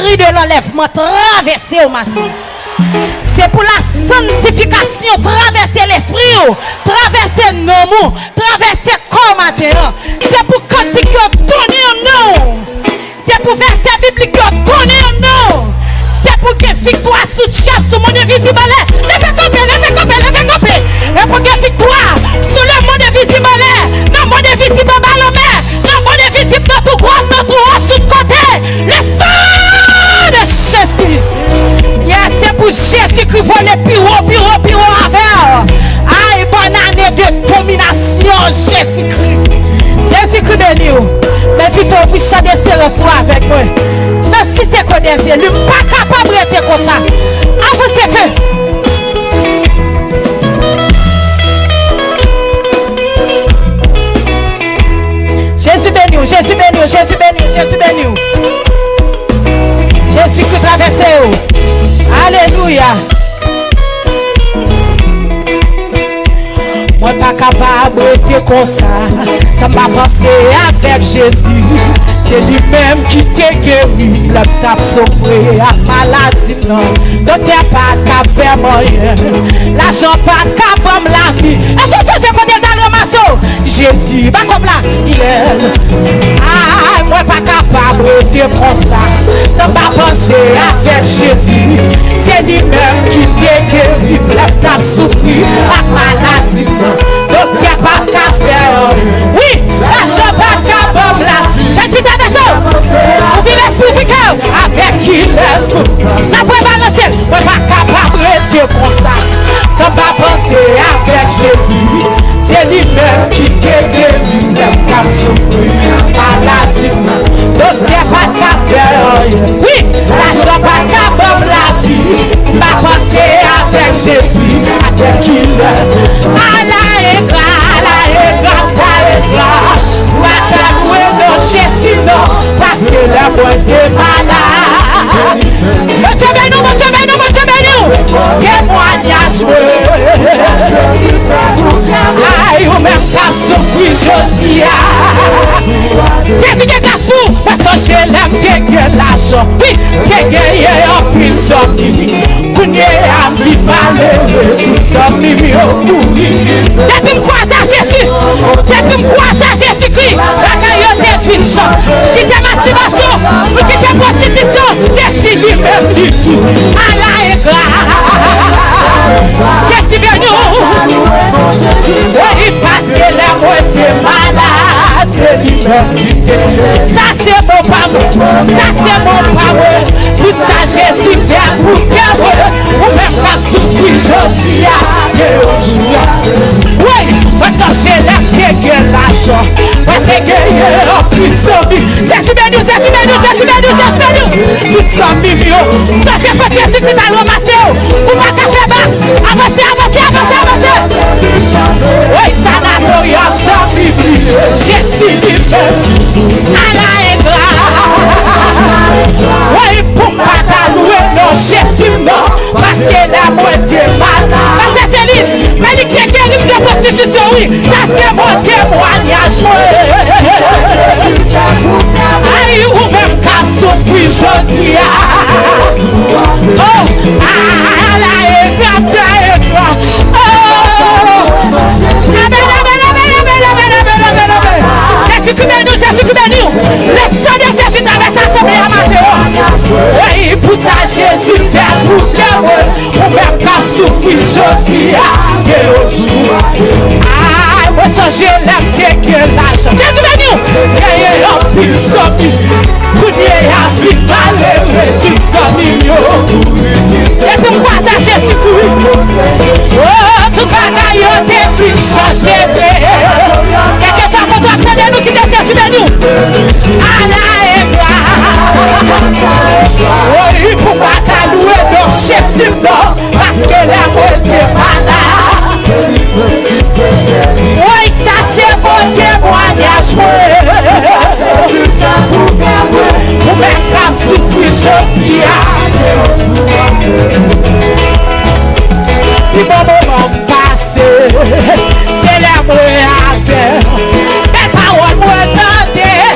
machinerie de l'enlèvement traverser au matin. C'est pour la sanctification, traverser l'esprit, traverser nos mots, traverser corps matin. C'est pour cantique tourner en nous. C'est pour verset biblique tourner en nous. C'est pour que victoire sous chef, sous mon invisible. Levez camper. Et pour que victoire sous le monde invisible. Dans le monde invisible, balomé. Dans le monde invisible, dans tout droit, dans tout roche, tout côté. Le sang de Jésus. Yes, c'est pour Jésus qui vole le plus haut avec. Aïe, bonne année de domination, Jésus-Christ. Jésus-Christ béni. Mais vite, vous chantez ce soir avec moi. Non, si c'est qu'on est, lui pas capable d'être comme ça. À vous, c'est fait. Jésus béni. Jésus qui traverse. Alléluia. Moi pas capable d'être comme ça. Ça m'a passé avec Jésus. C'est lui-même qui t'a guéri. Le tape souffré à maladie. Non, docteur pas capable de rien. L'argent pas capable de la vie. Est-ce que je connais dans le masseau? Jésus, pas comme là, il est. Ah, moi pas capable d'être comme ça. Ça m'a passé avec Jésus. C'est lui-même qui t'a guéri. Le tape souffré à maladie. Non, docteur pas capable. Oui, l'argent pas capable de la vie. Vous vivez suffisant avec qui laisse la prévalence, moi pas capable de comme ça. Ça va penser avec Jésus. C'est lui-même qui t'a guéri, même qu'à souffrir maladie. Donc il n'y a pas qu'à faire. Oui, l'argent pas capable de la vie. Ça va penser avec Jésus, avec qui laisse. Allah est gras, ta est gras. Jésus non, parce que la boîte est malade. Monte nous. Témoignage. Aïe, ou même qu'à souffrir, je dis. Jésus qui est fou, parce que je l'aime, t'es l'argent. Oui, t'es gagné en prison. Qu'on y a vie malheureux, tout ça, mimi au courir. Depuis me croiser à Jésus, Jésus-Christ, qui t'aime masturbation, qui t'aime prostitution, Jésus lui-même lui tout. Allah est grave. Jésus bien nous. Oui, parce que la moitié malade, c'est lui-même qui t'aime. Ça c'est mon fameux, Pour ça Jésus fait pour que ou même pas souffrir, je dis à oui, parce que j'ai l'air de l'argent. Jésus béni. Tout ça mignon. Sachez que Jésus qui t'a ramassé. Ou pas qu'à faire bas. Avancez. Oui, sanatorium sans Bible. Jésus lui-même. Allah est grave. Oui, pour pas t'allouer, non, Jésus non. Parce que la moitié malade. Parce que c'est lui. Mais il t'a guéri de prostitution, oui. Ça c'est mon témoignage. Aïe, ou même qu'à souffrir, je dis. Oh, Allah est grave, Jésus béni. Le sang de Jésus traverse l'assemblée à Matthéo. Oui, pour ça Jésus fait pour que ou même qu'à souffrir, je dis. Aïe, moi ça je l'aime que l'argent. Jésus béni. Gagne un puissant. Vous n'y avez plus malheureux, tout ça mignon. Et pourquoi ça Jésus-Christ? Oh, tout bagaille des filles changé. Quelqu'un ça pour toi, nous qui t'es Jésus béni. Allah est grave. Oui, pour pas t'allouer, non, Jésus non. Parce que la moitié malade. Oui, ça c'est mon témoignage. Ou même quand souffrir, je dis les bons moments passés, c'est l'amour avec. Les paroles me tendaient,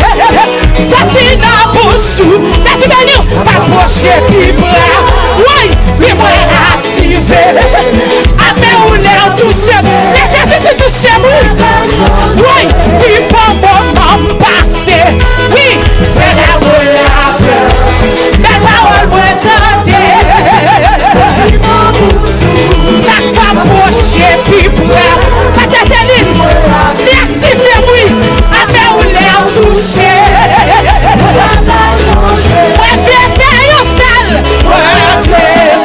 sorti dans la bouche. Jésus béni, ta approcher plus près. Oui, dis-moi activer. Après ou l'air touché, laissez te toucher, oui. Oui, puis pour moment passé. Oui, c'est la vraie. Belle parole, moi, chaque fois approcher plus près. Parce que Céline, c'est activé, oui. Après ou l'air touché. Moi, je vais faire un sel. Moi, je vais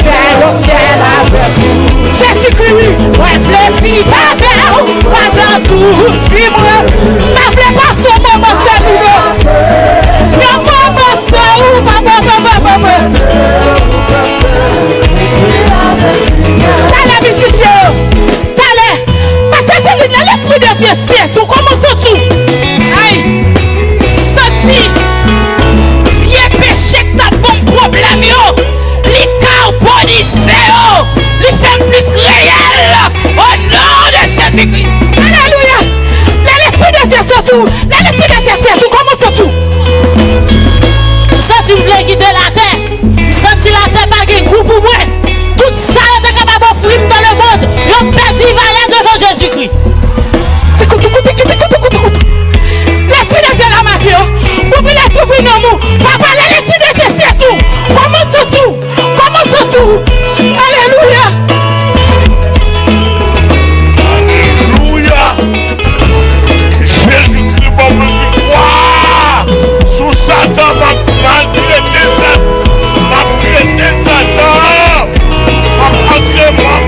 faire un sel avec vous. Jésus-Christ, oui. Moi, je vais vivre avec vous. Pendant toute vie, moi. Je ne vais pas son moment seul. Le moment seul. T'allez, musicien. T'allez. Parce que c'est l'esprit de Dieu, c'est sous comment ça-tu? Aïe. Senti. Vieux péché que t'as bon problème, yo. Les carbonisés, yo. Les femmes plus réelles. Au nom de Jésus-Christ. Alléluia. L'esprit de Dieu, surtout. L'esprit de Dieu, c'est sous comment ça-tu? Senti, vous voulez quitter la terre. Senti la terre, pas de goût pour moi. Tout ça est capable d'offrir dans le monde. Ils ont perdu valeur devant Jésus-Christ. L'esprit de Dieu la matin. Vous voulez trouver nos mots. Papa, l'esprit de Dieu, c'est tout. Comment tout? Comment tout? Alléluia. Alléluia. Jésus-Christ m'a dit quoi? Sous Satan m'a traité Satan.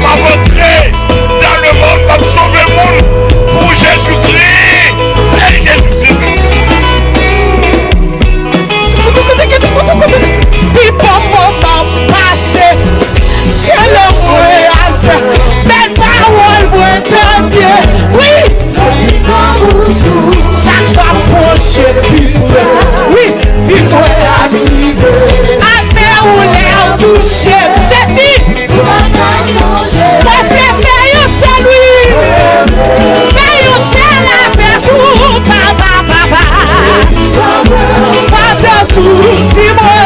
M'a rentré dans le monde, m'a sauvé le monde pour Jésus-Christ. Et Jésus-Christ. Puis pour moment passé, c'est le vrai affaire. Belle parole, vous entendez. Oui, chaque fois proche, puis oui, puis moi activé. Après ou l'air touché, Jésus. Moi, je vais faire un salut. Faire un sel avec vous, papa. Pendant tout, dis-moi.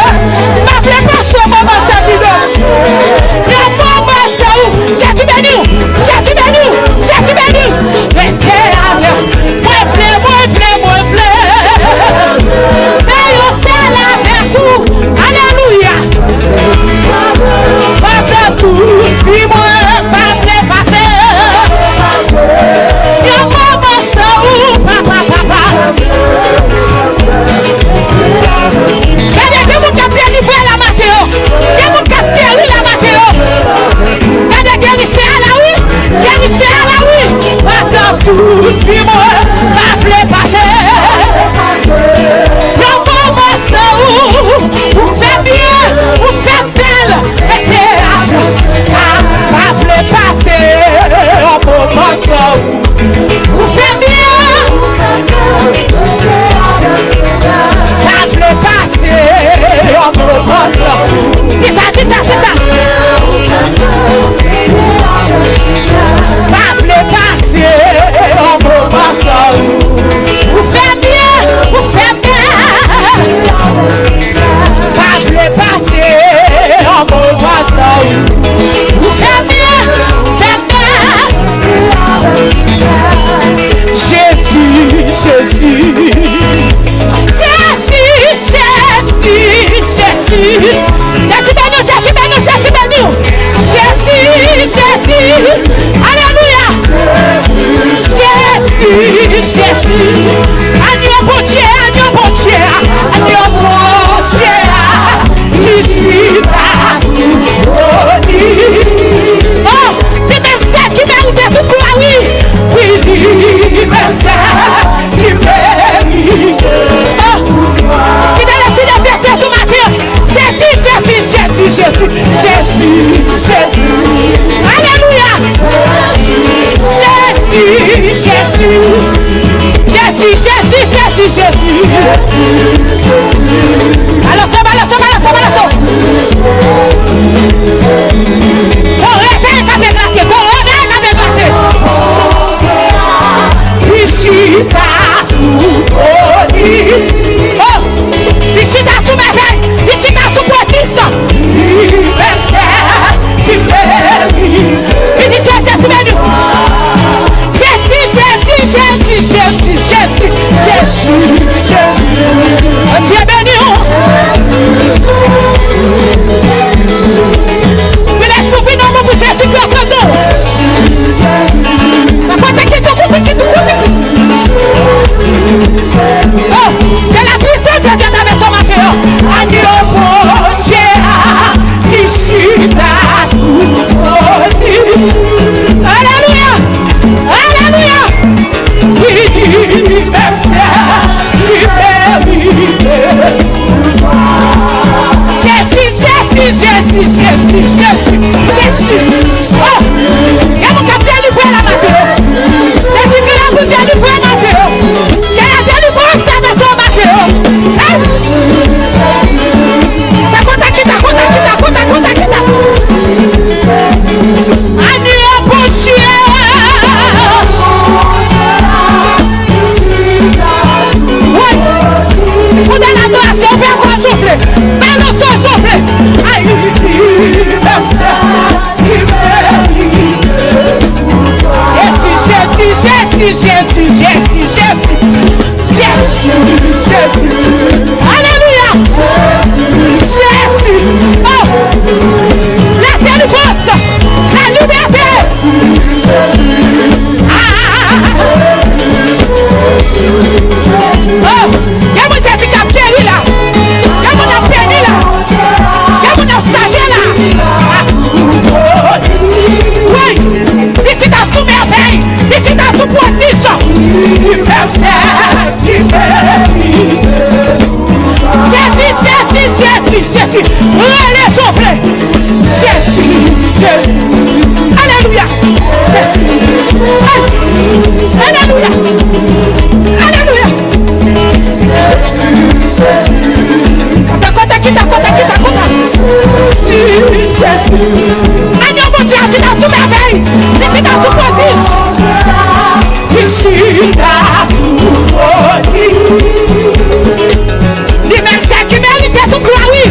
Ma fleur pas son moment, ça vidéo. Le moment, c'est où? Jésus béni. Jésus béni. Jésus béni. Restez avec. Moi, fleur. Faire un sel avec vous. Alléluia. Pendant tout, dis-moi. Toute vie, moi, ma fleur passée. Le moment, c'est où? Vous faites bien, vous faites belle. Et ma fleur passée. Le moment, c'est où? Vous faites bien. Ma fleur passée. Le moment, c'est où? Dis ça. Ma fleur passée. Vous faites bien. Pas vle passer en moment ça. Vous faites bien. Jésus. Alléluia. Jésus, agneau bon Dieu, ici pas souffrir. Oh, les mêmes ça qui méritent tout quoi, oui, les mêmes ça qui méritent. Oh, qui dans la fille de ce matin, Jésus, alléluia. Jésus. Alors, ça va. Qu'on réveille avec la tête. Ici, t'as sous. Oh, ici, t'as sous ma veille. Ici, t'as sous protection. Relais soufflé. Jésus, Jésus. Alléluia. Jésus. Alléluia. Alléluia. Si Jésus. Agneau bon Dieu, c'est dans tout merveille. C'est dans tout prodige. Ici dans tout prodige. Lui-même c'est qui méritait toute gloire, oui.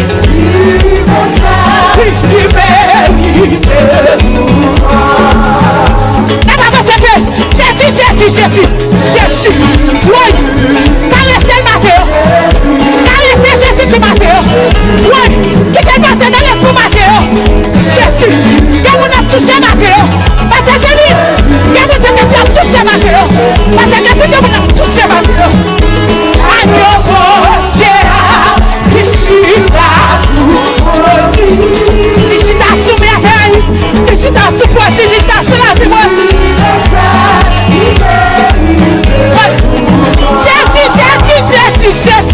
Qui méritait. Là-bas, c'est fait. Jésus, Jésus, Jésus. Jésus. Oui. Caressez le matin. Caressez Jésus qui matin. Oui. Qui t'est passé dans l'esprit matin. Jésus. Quand on a touché matin. Parce que c'est lui. Quand on a touché matin. Parce que c'est quand on a touché matin. Agneau Dieu. Ici dans sous. Ici dans sous merveille. Ici dans sous prodige. Ici dans sous la vie.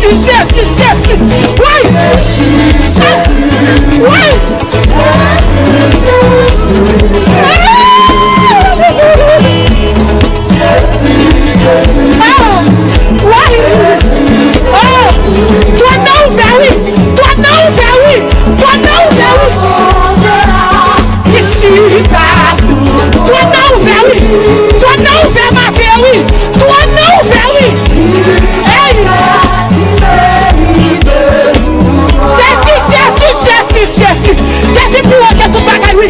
Jésus, Jésus. Oui. Oui. Toi non ouvert, oui. Toi non ouvert, oui. Toi non ouvert, oui. Ici, toi non ouvert, oui. Toi non ouvert, ma terre, oui. Toi non ouvert, oui. Jésus, Jésus plus haut que tout bagaille, oui.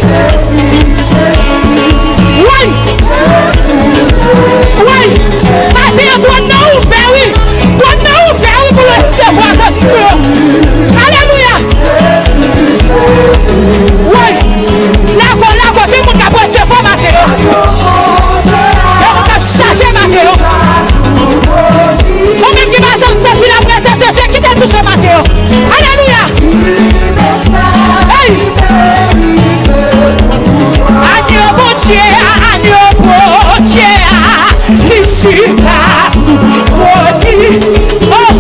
Oui. Oui. Matin, toi non ouvert, oui. Toi non ouvert, oui, pour le recevoir ton Dieu. Alléluia. Oui. La côté, mon cap recevoir matin. Mon cap charger matin. Moi-même qui m'a senti la présence de Dieu qui t'a touché matin. Alléluia. Agneau bon Dieu, ici dans sous prodige. Oh,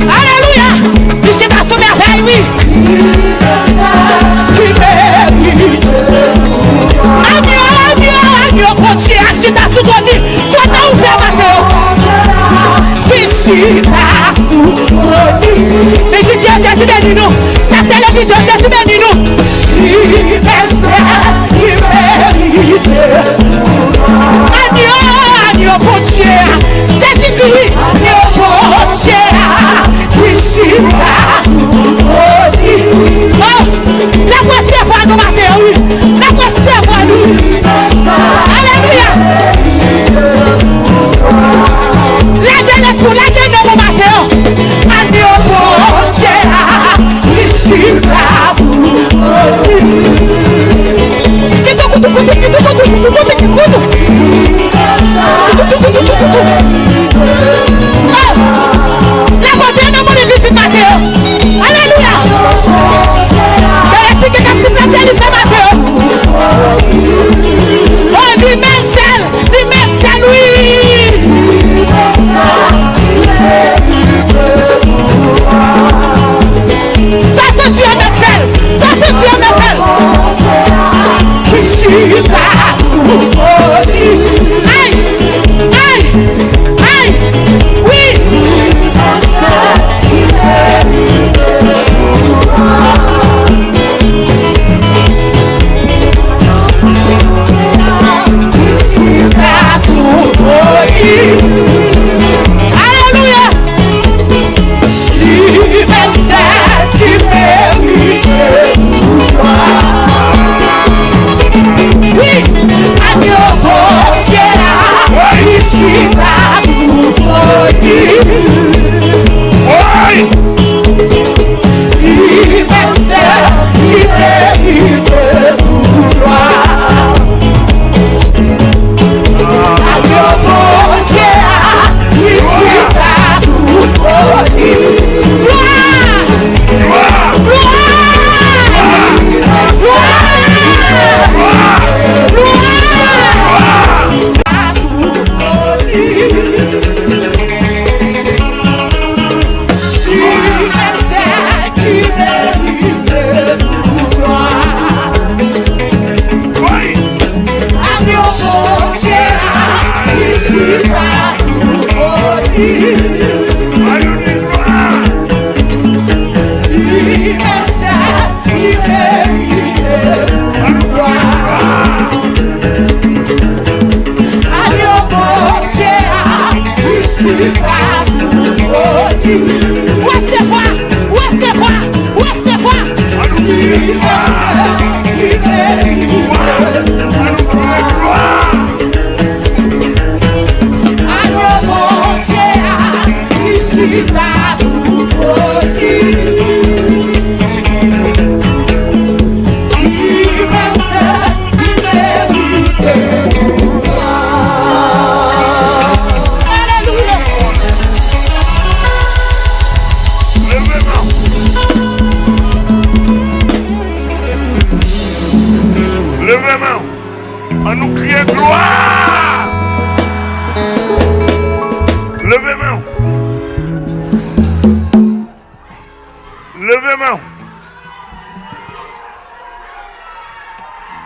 alléluia, ici dans sous merveille, oui. Qui mérite. Agneau bon Dieu, ici dans sous prodige. Toi non ouvert matin. Ici dans sous prodige. Mais qui dit Jésus béni nous. La télévision Jésus béni nous. Agneau bon Dieu, Jésus-Christ, agneau bon Dieu, ici là, oh, la recevoir nous matin, oui, la recevoir nous, alléluia, la jeunesse pour la jeunesse nous matin, agneau bon Dieu, ici là, la beauté de mon visite Matthéo. Alléluia. De la fille qui est captive la délivrée Matthéo. Oh, lui-même seul, oui. Ça c'est Dieu notre fait. Ça c'est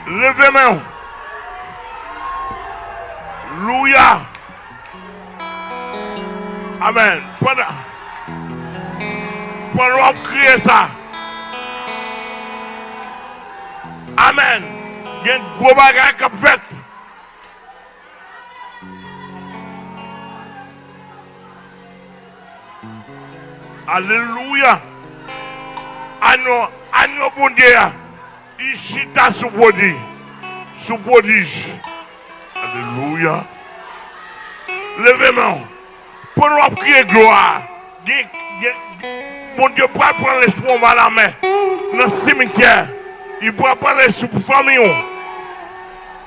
Levez-moi. Louia. Amen. Pendant qu'on crie ça. Amen. Il y a un gros bagage qui a fait. Alléluia. Agneau bon Dieu. Il chita sous prodige. Sous prodige. Alléluia. Levez-moi. Pour nous prier gloire. Mon Dieu, pas prendre l'esprit mal à la main. Dans le cimetière. Il pourra parler sur la famille.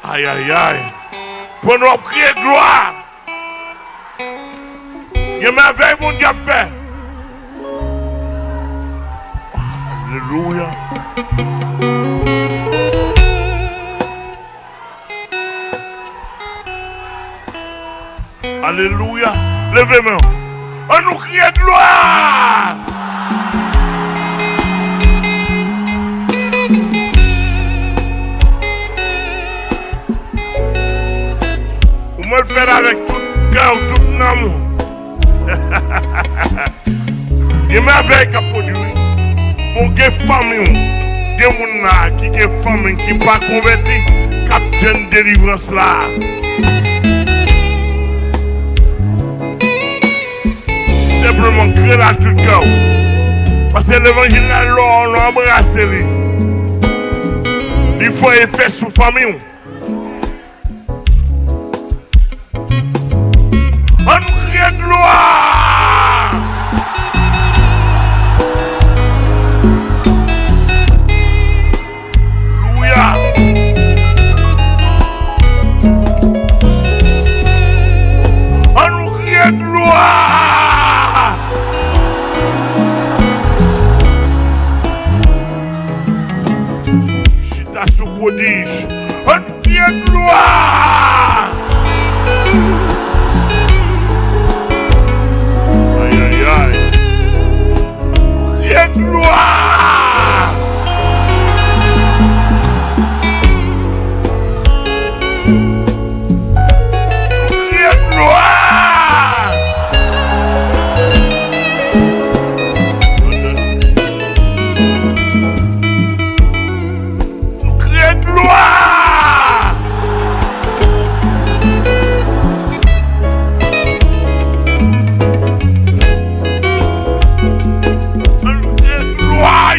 Aïe, aïe, aïe. Pour nous prier gloire. Il y a merveille, mon Dieu, fait. Alléluia. Alléluia. Levez-moi. On nous crie gloire. On me le fait avec tout cœur, tout amour. Il y a merveille qui a produit. Bon, il y a des familles, des gens qui sont familles qui ne sont pas convertis, qui ont une délivrance là. Simplement créer la tout cœur. Parce que l'évangile là, on l'a embrassé. Il faut effet sous famille. On crie gloire. Alléluia. On crie gloire. Chita sous prodige. On crie gloire. Gloire! Gloire! Gloire!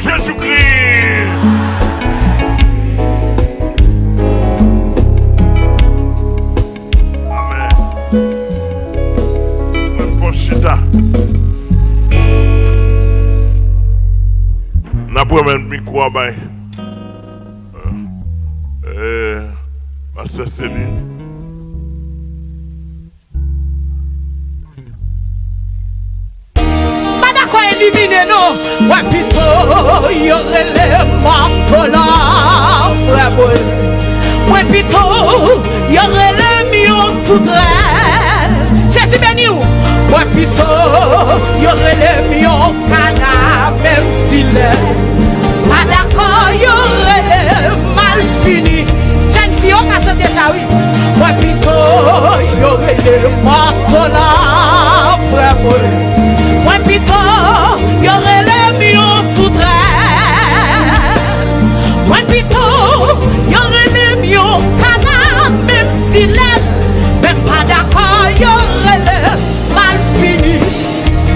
Jésus-Christ. Amen. Même pour Chita. N'a pas même micro à bain. Pasteur Céline. Éliminer nous, ouais, plutôt, y aurait les marteaux là, frère, ouais, plutôt, y aurait les millions tout drôles. Jésus béni, ouais, plutôt, y aurait les millions canards, même si les pas d'accord, y aurait les mal finis. Jeune fille, on a chanté ça, oui, ouais, plutôt, y aurait les marteaux là, frère, ouais, plutôt, y aurait les millions tout drôles. Ouais, plutôt, y aurait les millions canards, même si les, même pas d'accord, y aurait les mal finis.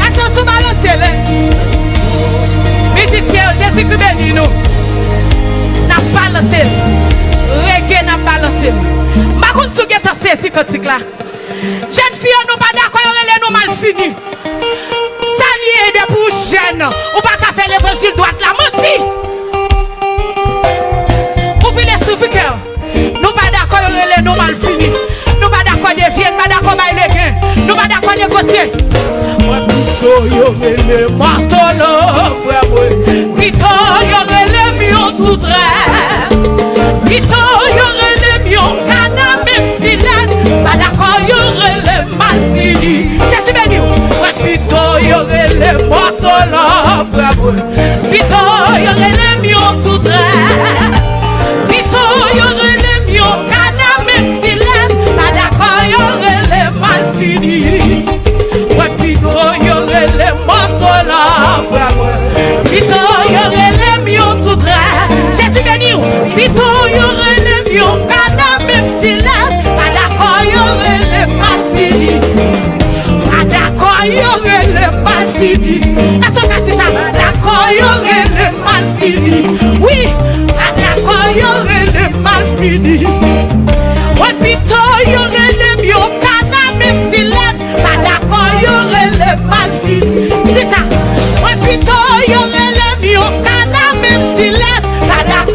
Est-ce que vous balancez les? Musiciens, Jésus-Christ béni nous. N'a pas balancé. Reggae n'a pas balancé. Par contre, si vous avez ces cantiques là, jeune fille, nous pas d'accord, y aurait les nous mal finis. Des pour jeunes, ou pas qu'à faire l'évangile droite la menti. Ouvrez les sous-cœurs. Nous pas d'accord, les nous mal finis. Nous pas d'accord des vieux, pas d'accord avec les gains. Nous pas d'accord négocier. Moi plutôt y'aurait les marteaux là, frère. Plutôt y'aurait les millions tout drôles. Plutôt y'aurait les millions canards, même si l'aide. Pas d'accord, y'aurait les mal finis. Jésus béni. Plutôt y'aurait les marteaux là, frère. Plutôt y'aurait les millions tout drôles. Plutôt y'aurait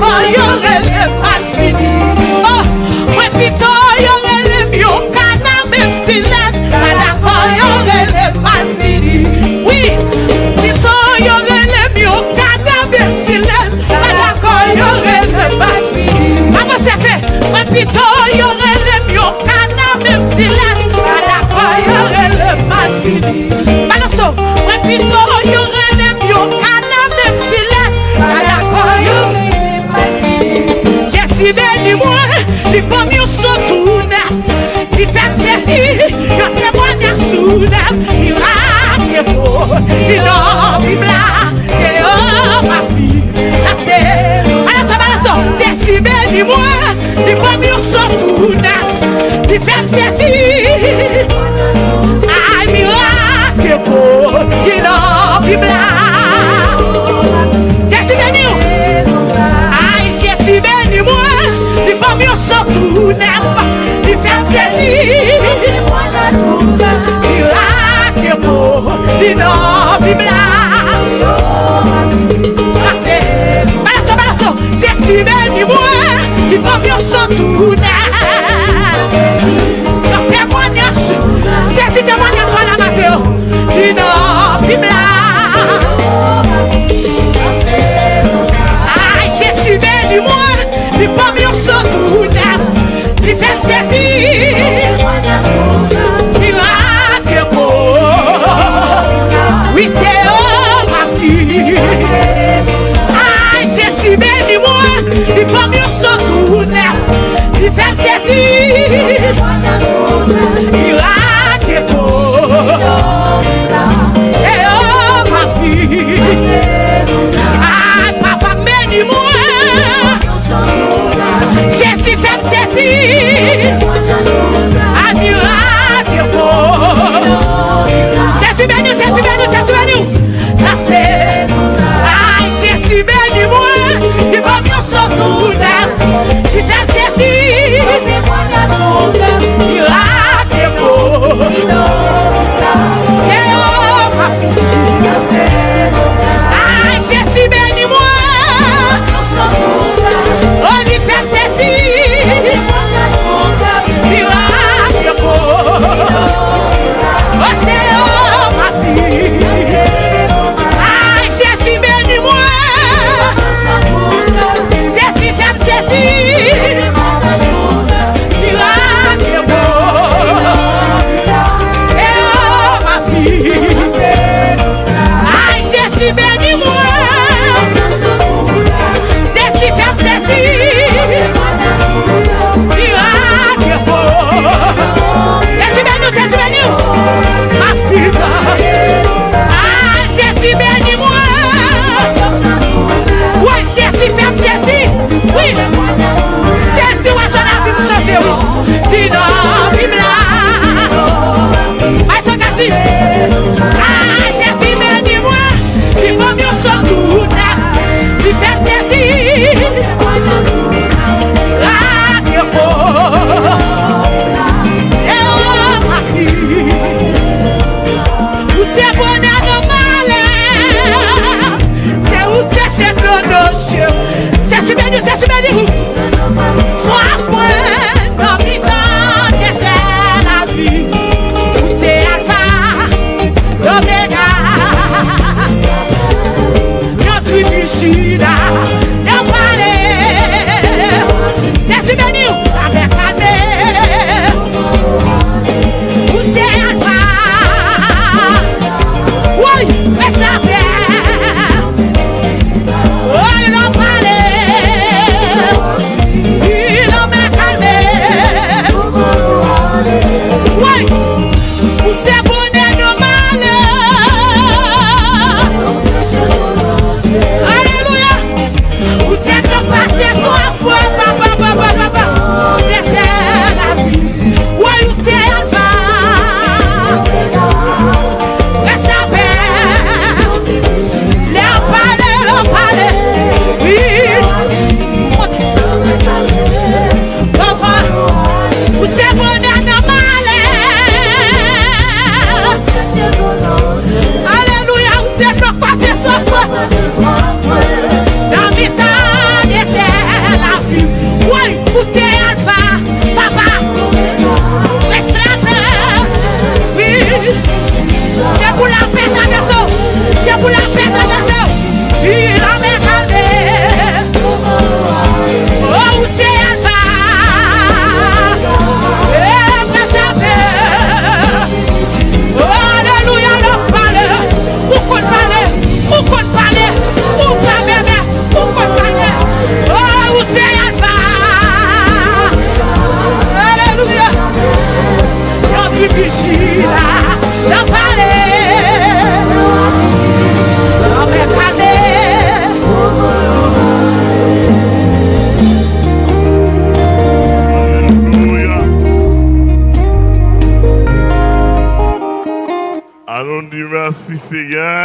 d'accord, y'aurait le mal fini. Oh, moi plutôt y'aurait le mieux cana, même si l'aide, pas d'accord, y'aurait le mal fini. Oui, plutôt y'aurait le mieux cana, même si l'aide, pas d'accord, y'aurait le mal fini. Maman, c'est fait, moi plutôt y'aurait le mieux cana, même si l'aide, pas d'accord, y'aurait le mal fini. Balanço, moi plutôt y'aurait le mieux cana, même si l'aide, pas d'accord, y'aurait le mal fini. J'ai si béni moi, les pommiers sont tout neufs. Il fait saisir, il témoignage sous neuf. Il râle, il n'en Bible, c'est oh ma fille. Là c'est, balanço, j'ai si béni moi, les pommiers sont tout neufs. Il fait saisir, ah miracle, il n'en Bible. J'ai si béni, j'ai si béni moi, les pommiers sont tout neufs. Il fait saisir, miracle, il n'en Bible. Balanço, j'ai si béni moi, les pommiers sont tout neufs. Leur témoignage, c'est si témoignage sur la Matteo, il n'en Bible. J'ai si béni moi, les pommiers sont tout neufs. Il fait saisir, miracle, oui c'est oh ma fille. J'ai si béni moi, les pommiers sont tout neufs. Il fait saisir, miracle, et oh ma fille. Papa bénis-moi, j'ai si fait saisir, un miracle. J'ai si béni, j'ai si béni, j'ai si béni. Là c'est, j'ai si béni moi, les pommiers sont tout neufs. Il fait saisir, miracle, c'est oh ma fille. J'ai si béni moi, on y fait saisir, miracle, oh c'est oh ma fille. J'ai si béni moi, j'ai si fait Seigneur.